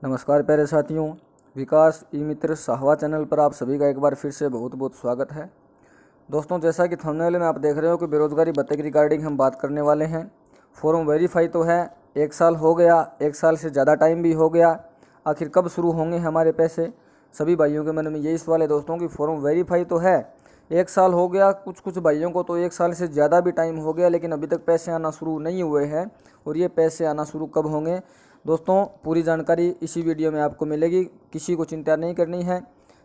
नमस्कार प्यारे साथियों, विकास ई मित्र साहवा चैनल पर आप सभी का एक बार फिर से बहुत बहुत स्वागत है। दोस्तों, जैसा कि थंबनेल में आप देख रहे हो कि बेरोजगारी भत्ते की रिगार्डिंग हम बात करने वाले हैं। फॉर्म वेरीफाई तो है, 1 साल हो गया, 1 साल से ज़्यादा टाइम भी हो गया। आखिर कब शुरू होंगे हमारे पैसे? सभी भाइयों के मन में यही सवाल है दोस्तों कि फॉर्म वेरीफाई तो है, 1 साल हो गया, कुछ भाइयों को तो 1 साल से ज़्यादा भी टाइम हो गया, लेकिन अभी तक पैसे आना शुरू नहीं हुए हैं। और ये पैसे आना शुरू कब होंगे दोस्तों, पूरी जानकारी इसी वीडियो में आपको मिलेगी। किसी को चिंता नहीं करनी है,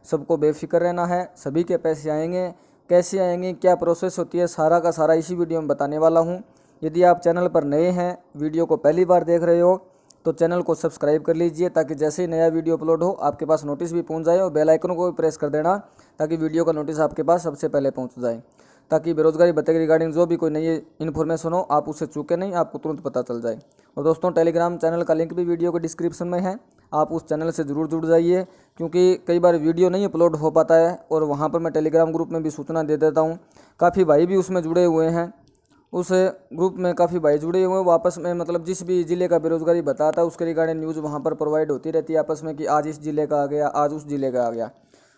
सबको बेफिक्र रहना है। सभी के पैसे आएंगे, कैसे आएंगे, क्या प्रोसेस होती है, सारा का सारा इसी वीडियो में बताने वाला हूँ। यदि आप चैनल पर नए हैं, वीडियो को पहली बार देख रहे हो, तो चैनल को सब्सक्राइब कर लीजिए ताकि जैसे ही नया वीडियो अपलोड हो आपके पास नोटिस भी पहुंच जाए, और बेल आइकन को भी प्रेस कर देना ताकि वीडियो का नोटिस आपके पास सबसे पहले पहुंच जाए, ताकि बेरोजगारी भत्ते के रिगार्डिंग जो भी कोई नई इन्फॉर्मेशन हो आप उससे चूके नहीं, आपको तुरंत पता चल जाए। और दोस्तों, टेलीग्राम चैनल का लिंक भी वीडियो के डिस्क्रिप्शन में है, आप उस चैनल से ज़रूर जुड़ जाइए, क्योंकि कई बार वीडियो नहीं अपलोड हो पाता है और वहाँ पर मैं टेलीग्राम ग्रुप में भी सूचना दे देता हूँ। काफ़ी भाई भी उसमें जुड़े हुए हैं, उस ग्रुप में काफ़ी भाई जुड़े हुए हैं। वो आपस में मतलब जिस भी ज़िले का बेरोजगारी बताता है उसके रिगार्डिंग न्यूज़ वहाँ पर प्रोवाइड होती रहती है आपस में, कि आज इस ज़िले का आ गया, आज उस ज़िले का आ गया।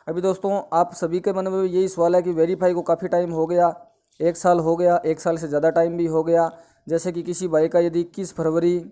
अभी दोस्तों, आप सभी के मन में यही सवाल है कि वेरीफाई को काफ़ी टाइम हो गया, 1 साल हो गया, 1 साल से ज़्यादा टाइम भी हो गया। जैसे कि किसी भाई का यदि 21 फरवरी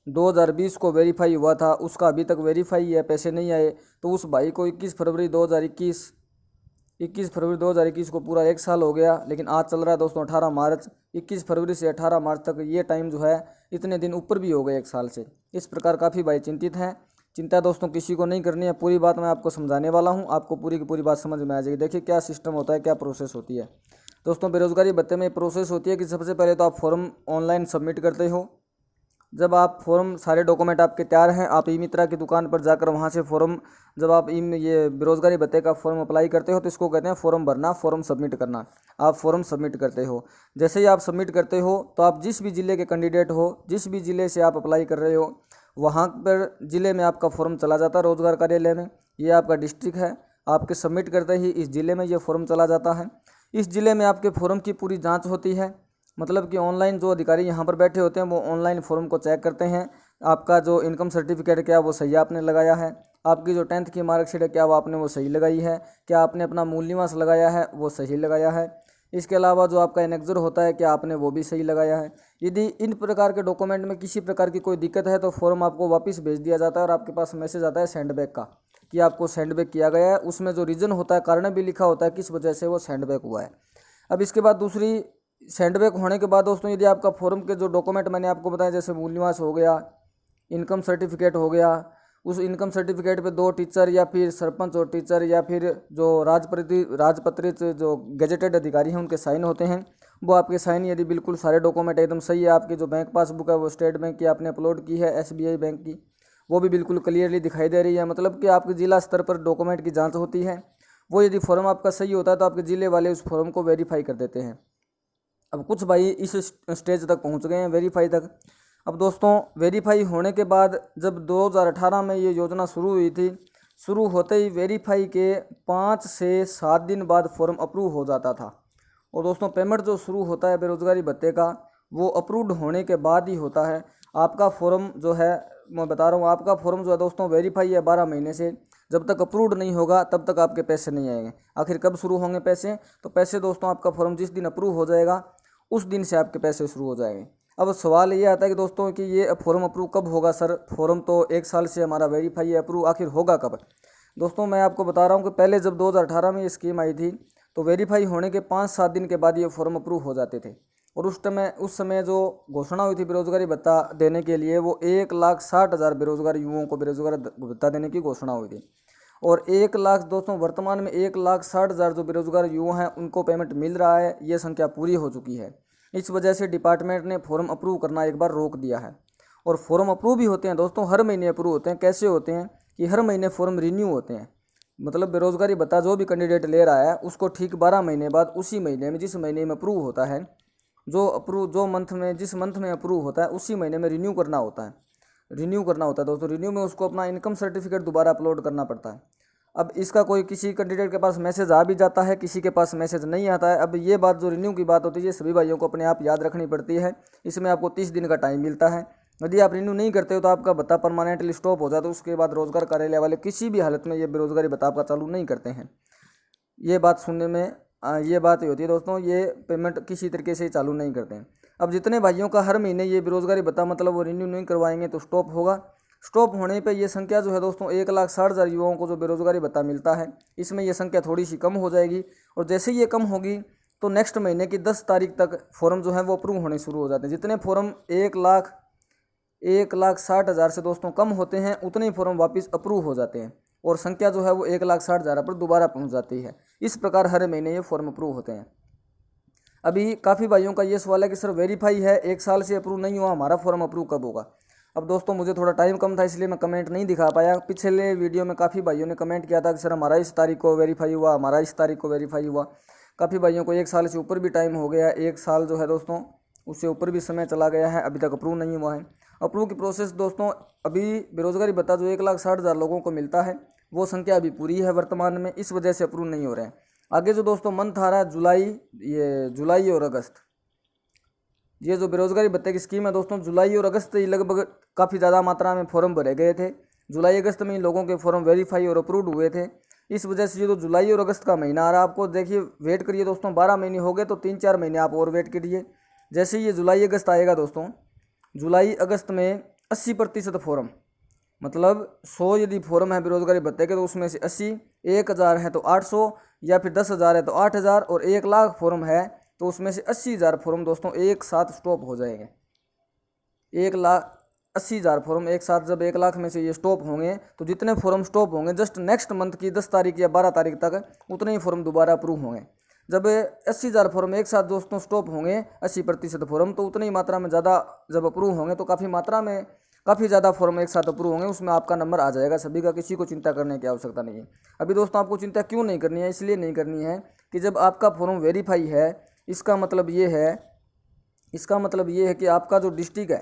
2020 को वेरीफाई हुआ था, उसका अभी तक वेरीफाई है, पैसे नहीं आए, तो उस भाई को 21 फरवरी 2021 को पूरा 1 साल हो गया। लेकिन आज चल रहा है दोस्तों 18 मार्च, 21 फरवरी से 18 मार्च तक ये टाइम जो है, इतने दिन ऊपर भी हो गए 1 साल से। इस प्रकार काफ़ी भाई चिंतित हैं। चिंता दोस्तों किसी को नहीं करनी है, पूरी बात मैं आपको समझाने वाला हूँ, आपको पूरी की पूरी बात समझ में आ जाएगी। देखिए क्या सिस्टम होता है, क्या प्रोसेस होती है। दोस्तों, बेरोजगारी भत्ते में प्रोसेस होती है कि सबसे पहले तो आप फॉर्म ऑनलाइन सबमिट करते हो। जब आप फॉर्म, सारे डॉक्यूमेंट आपके तैयार हैं, आप ई मित्रा की दुकान पर जाकर वहाँ से फॉर्म, जब आप ये बेरोजगारी भत्ते का फॉर्म अप्लाई करते हो तो इसको कहते हैं फॉर्म भरना, फॉर्म सबमिट करना। आप फॉर्म सबमिट करते हो, जैसे ही आप सबमिट करते हो तो आप जिस भी ज़िले के कैंडिडेट हो, जिस भी ज़िले से आप अप्लाई कर रहे हो, वहाँ पर ज़िले में आपका फॉर्म चला जाता है रोजगार कार्यालय में। ये आपका डिस्ट्रिक्ट है, आपके सबमिट करते ही इस ज़िले में ये फॉर्म चला जाता है। इस ज़िले में आपके फॉर्म की पूरी जाँच होती है, मतलब कि ऑनलाइन जो अधिकारी यहाँ पर बैठे होते हैं वो ऑनलाइन फॉर्म को चेक करते हैं। आपका जो इनकम सर्टिफिकेट क्या वो सही आपने लगाया है, आपकी जो 10th की मार्कशीट है क्या वो आपने वो सही लगाई है, क्या आपने अपना मूल निवास लगाया है वो सही लगाया है। इसके अलावा जो आपका एनेक्जर होता है क्या आपने वो भी सही लगाया है। यदि इन प्रकार के डॉक्यूमेंट में किसी प्रकार की कोई दिक्कत है तो फॉर्म आपको वापस भेज दिया जाता है और आपके पास मैसेज आता है सेंड बैक का, कि आपको सेंड बैक किया गया है। उसमें जो रीज़न होता है, कारण भी लिखा होता है किस वजह से वो सेंड बैक हुआ है। अब इसके बाद दूसरी, सेंडबैक होने के बाद दोस्तों, यदि आपका फॉर्म के जो डॉक्यूमेंट मैंने आपको बताया, जैसे मूल निवास हो गया, इनकम सर्टिफिकेट हो गया, उस इनकम सर्टिफिकेट पे 2 टीचर या फिर सरपंच और टीचर या फिर जो राजपत्रित जो गेजेटेड अधिकारी हैं उनके साइन होते हैं, वो आपके साइन, यदि बिल्कुल सारे डॉक्यूमेंट एकदम सही है, आपकी जो बैंक पासबुक है वो स्टेट बैंक की आपने अपलोड की है, SBI बैंक की, वो भी बिल्कुल क्लियरली दिखाई दे रही है, मतलब कि आपके जिला स्तर पर डॉक्यूमेंट की जाँच होती है। वो यदि फॉर्म आपका सही होता है तो आपके ज़िले वाले उस फॉर्म को वेरीफाई कर देते हैं। अब कुछ भाई इस स्टेज तक पहुंच गए हैं, वेरीफाई तक। अब दोस्तों, वेरीफाई होने के बाद जब 2018 में ये योजना शुरू हुई थी, शुरू होते ही वेरीफाई के 5 से 7 दिन बाद फॉर्म अप्रूव हो जाता था। और दोस्तों, पेमेंट जो शुरू होता है बेरोजगारी भत्ते का, वो अप्रूव्ड होने के बाद ही होता है। आपका फॉर्म जो है, मैं बता रहा हूँ, आपका फॉर्म जो है दोस्तों वेरीफाई है 12 महीने से, जब तक अप्रूव्ड नहीं होगा तब तक आपके पैसे नहीं आएंगे। आखिर कब शुरू होंगे पैसे? तो पैसे दोस्तों, आपका फॉर्म जिस दिन अप्रूव हो जाएगा उस दिन से आपके पैसे शुरू हो जाएंगे। अब सवाल ये आता है कि दोस्तों कि ये फॉर्म अप्रूव कब होगा सर? फॉर्म तो 1 साल से हमारा वेरीफाई है, अप्रूव आखिर होगा कब? दोस्तों, मैं आपको बता रहा हूँ कि पहले जब 2018 में ये स्कीम आई थी तो वेरीफाई होने के 5-7 दिन के बाद ये फॉर्म अप्रूव हो जाते थे। और उस समय जो घोषणा हुई थी बेरोजगारी भत्ता देने के लिए, वो 1,60,000 बेरोजगार युवाओं को बेरोजगार भत्ता देने की घोषणा हुई थी। और 1 लाख, दोस्तों वर्तमान में 1,60,000 जो बेरोजगार युवा हैं उनको पेमेंट मिल रहा है, ये संख्या पूरी हो चुकी है। इस वजह से डिपार्टमेंट ने फॉर्म अप्रूव करना एक बार रोक दिया है। और फॉर्म अप्रूव भी होते हैं दोस्तों, हर महीने अप्रूव होते हैं। कैसे होते हैं कि हर महीने फॉर्म रिन्यू होते हैं, मतलब बेरोजगारी भत्ता जो भी कैंडिडेट ले रहा है उसको ठीक 12 महीने बाद, उसी महीने में जिस महीने में अप्रूव होता है, जिस मंथ में अप्रूव होता है उसी महीने में रिन्यू करना होता है। दोस्तों, रिन्यू में उसको अपना इनकम सर्टिफिकेट दोबारा अपलोड करना पड़ता है। अब इसका कोई किसी कैंडिडेट के पास मैसेज आ भी जाता है, किसी के पास मैसेज नहीं आता है। अब ये बात जो रिन्यू की बात होती है, ये सभी भाइयों को अपने आप याद रखनी पड़ती है। इसमें आपको 30 दिन का टाइम मिलता है। यदि आप रिन्यू नहीं करते हो तो आपका भत्ता परमानेंटली स्टॉप हो जाता है। उसके बाद रोजगार कार्यालय वाले किसी भी हालत में ये बेरोजगारी भत्ता आपका चालू नहीं करते हैं। ये बात सुनने में ये बात ही होती है दोस्तों, ये पेमेंट किसी तरीके से चालू नहीं करते हैं। अब जितने भाइयों का हर महीने ये बेरोजगारी भत्ता मतलब वो रिन्यू नहीं करवाएंगे तो स्टॉप होगा। स्टॉप होने पे ये संख्या जो है दोस्तों 1,60,000 युवाओं को जो बेरोजगारी भत्ता मिलता है, इसमें ये संख्या थोड़ी सी कम हो जाएगी। और जैसे ही ये कम होगी तो नेक्स्ट महीने की 10 तारीख तक फॉर्म जो है वो अप्रूव होने शुरू हो जाते हैं। जितने फॉर्म 1,60,000 से दोस्तों कम होते हैं उतने ही फॉर्म वापस अप्रूव हो जाते हैं और संख्या जो है वो 1,60,000 पर दोबारा पहुंच जाती है। इस प्रकार हर महीने ये फॉर्म अप्रूव होते हैं। अभी काफ़ी भाइयों का ये सवाल है कि सर वेरीफाई है, 1 साल से अप्रूव नहीं हुआ, हमारा फॉर्म अप्रूव कब होगा। अब दोस्तों मुझे थोड़ा टाइम कम था इसलिए मैं कमेंट नहीं दिखा पाया। पिछले वीडियो में काफ़ी भाइयों ने कमेंट किया था कि सर हमारा इस तारीख को वेरीफाई हुआ, हमारा इस तारीख को वेरीफाई हुआ। काफ़ी भाइयों को 1 साल से ऊपर भी टाइम हो गया, 1 साल जो है दोस्तों उससे ऊपर भी समय चला गया है, अभी तक अप्रूव नहीं हुआ है। अप्रूव की प्रोसेस दोस्तों, अभी बेरोजगारी भत्ता जो 1,60,000 लोगों को मिलता है वो संख्या अभी पूरी है वर्तमान में, इस वजह से अप्रूव नहीं हो रहे हैं। आगे जो दोस्तों मंथ आ रहा है जुलाई और अगस्त, ये जो बेरोजगारी भत्ते की स्कीम है दोस्तों, जुलाई और अगस्त ही लगभग काफ़ी ज़्यादा मात्रा में फॉर्म भरे गए थे। जुलाई अगस्त में ही लोगों के फॉर्म वेरीफाई और अप्रूव्ड हुए थे। इस वजह से ये जो जुलाई और अगस्त का महीना आ रहा है आपको देखिए वेट करिए दोस्तों, 12 महीने हो गए तो 3-4 महीने आप और वेट करिए। जैसे ये जुलाई अगस्त आएगा दोस्तों, जुलाई अगस्त में 80% फॉर्म, मतलब 100 यदि फॉर्म है बेरोजगारी भत्ते के तो उसमें से 80, 1,000 है तो 800 या फिर 10,000 है तो 8,000 और 1,00,000 फॉर्म है तो उसमें से 80,000 फॉर्म दोस्तों एक साथ स्टॉप हो जाएंगे। 1,80,000 फॉर्म एक साथ जब 1,00,000 में से ये स्टॉप होंगे तो जितने फॉर्म स्टॉप होंगे जस्ट नेक्स्ट मंथ की 10 तारीख या 12 तारीख तक उतने ही फॉर्म दोबारा अप्रूव होंगे। जब 80,000 फॉर्म एक साथ दोस्तों स्टॉप होंगे 80% फॉर्म, तो उतनी मात्रा में ज़्यादा जब अप्रूव होंगे तो काफ़ी मात्रा में काफ़ी ज़्यादा फॉर्म एक साथ अप्रूव होंगे, उसमें आपका नंबर आ जाएगा सभी का, किसी को चिंता करने की आवश्यकता नहीं है। अभी दोस्तों आपको चिंता क्यों नहीं करनी है, इसलिए नहीं करनी है कि जब आपका फॉर्म वेरीफाई है इसका मतलब ये है कि आपका जो डिस्ट्रिक्ट है,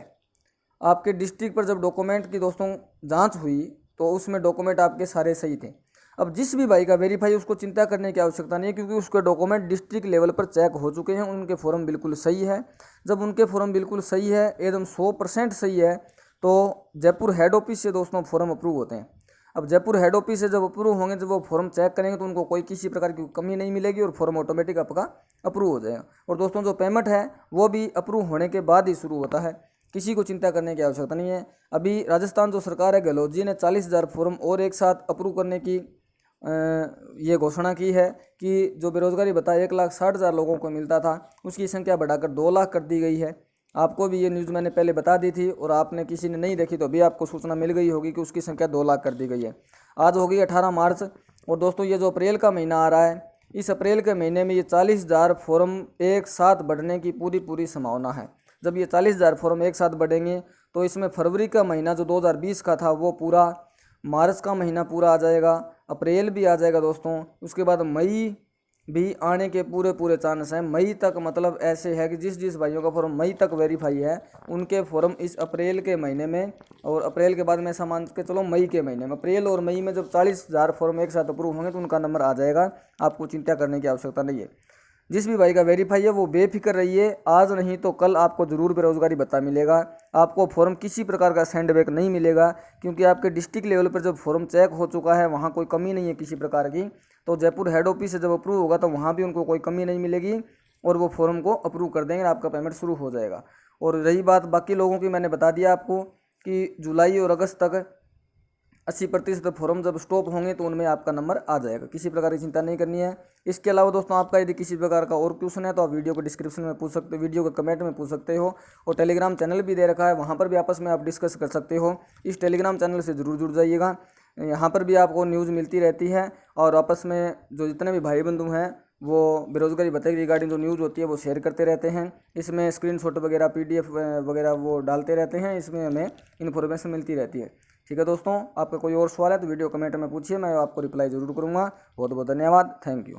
आपके डिस्ट्रिक्ट पर जब डॉक्यूमेंट की दोस्तों जांच हुई तो उसमें डॉक्यूमेंट आपके सारे सही थे। अब जिस भी भाई का वेरीफाई उसको चिंता करने की आवश्यकता नहीं है, क्योंकि उसके डॉक्यूमेंट डिस्ट्रिक्ट लेवल पर चेक हो चुके हैं, उनके फॉर्म बिल्कुल सही है। जब उनके फॉर्म बिल्कुल सही है, एकदम 100% सही है, तो जयपुर हेड ऑफिस से दोस्तों फॉर्म अप्रूव होते हैं। अब जयपुर हेड ऑफिस से जब अप्रूव होंगे, जब वो फॉर्म चेक करेंगे तो उनको कोई किसी प्रकार की कमी नहीं मिलेगी और फॉर्म ऑटोमेटिक आपका अप्रूव हो जाएगा। और दोस्तों जो पेमेंट है वो भी अप्रूव होने के बाद ही शुरू होता है, किसी को चिंता करने की आवश्यकता नहीं है। अभी राजस्थान जो सरकार है, गहलोत जी ने 40,000 फॉर्म और एक साथ अप्रूव करने की ये घोषणा की है कि जो बेरोजगारी भत्ता 1,60,000 लोगों को मिलता था उसकी संख्या बढ़ाकर 2 लाख कर दी गई है। आपको भी ये न्यूज़ मैंने पहले बता दी थी और आपने किसी ने नहीं देखी तो अभी आपको सूचना मिल गई होगी कि उसकी संख्या 2 लाख कर दी गई है। आज होगी 18 मार्च और दोस्तों ये जो अप्रैल का महीना आ रहा है, इस अप्रैल के महीने में ये 40,000 फॉर्म एक साथ बढ़ने की पूरी संभावना है। जब ये 40,000 फॉर्म एक साथ बढ़ेंगे तो इसमें फरवरी का महीना जो 2020 का था वो पूरा, मार्च का महीना पूरा आ जाएगा, अप्रैल भी आ जाएगा दोस्तों, उसके बाद मई भी आने के पूरे चांस हैं। मई तक मतलब ऐसे है कि जिस भाइयों का फॉर्म मई तक वेरीफाई है उनके फॉर्म इस अप्रैल के महीने में, और अप्रैल के बाद में ऐसा मान के चलो मई के महीने में, अप्रैल और मई में जब 40,000 फॉर्म एक साथ अप्रूव होंगे तो उनका नंबर आ जाएगा। आपको चिंता करने की आवश्यकता नहीं है। जिस भी भाई का वेरीफाई है वो बेफिक्र रहिए, आज नहीं तो कल आपको ज़रूर बेरोजगारी भत्ता मिलेगा। आपको फॉर्म किसी प्रकार का सेंडबैक नहीं मिलेगा, क्योंकि आपके डिस्ट्रिक्ट लेवल पर जब फॉर्म चेक हो चुका है वहाँ कोई कमी नहीं है किसी प्रकार की। तो जयपुर हेड ऑफिस से जब अप्रूव होगा तो वहाँ भी उनको कोई कमी नहीं मिलेगी और वो फॉर्म को अप्रूव कर देंगे, आपका पेमेंट शुरू हो जाएगा। और रही बात बाकी लोगों की, मैंने बता दिया आपको कि जुलाई और अगस्त तक 80% फॉर्म जब स्टॉप होंगे तो उनमें आपका नंबर आ जाएगा, किसी प्रकार की चिंता नहीं करनी है। इसके अलावा दोस्तों आपका यदि किसी प्रकार का और क्वेश्चन है तो आप वीडियो को डिस्क्रिप्शन में पूछ सकते हो, वीडियो के कमेंट में पूछ सकते हो, और टेलीग्राम चैनल भी दे रखा है, वहाँ पर भी आपस में आप डिस्कस कर सकते हो। इस टेलीग्राम चैनल से ज़रूर जुड़ जाइएगा, यहाँ पर भी आपको न्यूज़ मिलती रहती है और आपस में जो जितने भी भाई बंधु हैं वो बेरोजगारी भत्ते की रिगार्डिंग जो न्यूज़ होती है वो शेयर करते रहते हैं। इसमें स्क्रीनशॉट वगैरह PDF वगैरह वो डालते रहते हैं, इसमें हमें इन्फॉर्मेशन मिलती रहती है। ठीक है दोस्तों, आपका कोई और सवाल है तो वीडियो कमेंट में पूछिए, मैं आपको रिप्लाई ज़रूर करूँगा। बहुत बहुत धन्यवाद, थैंक यू।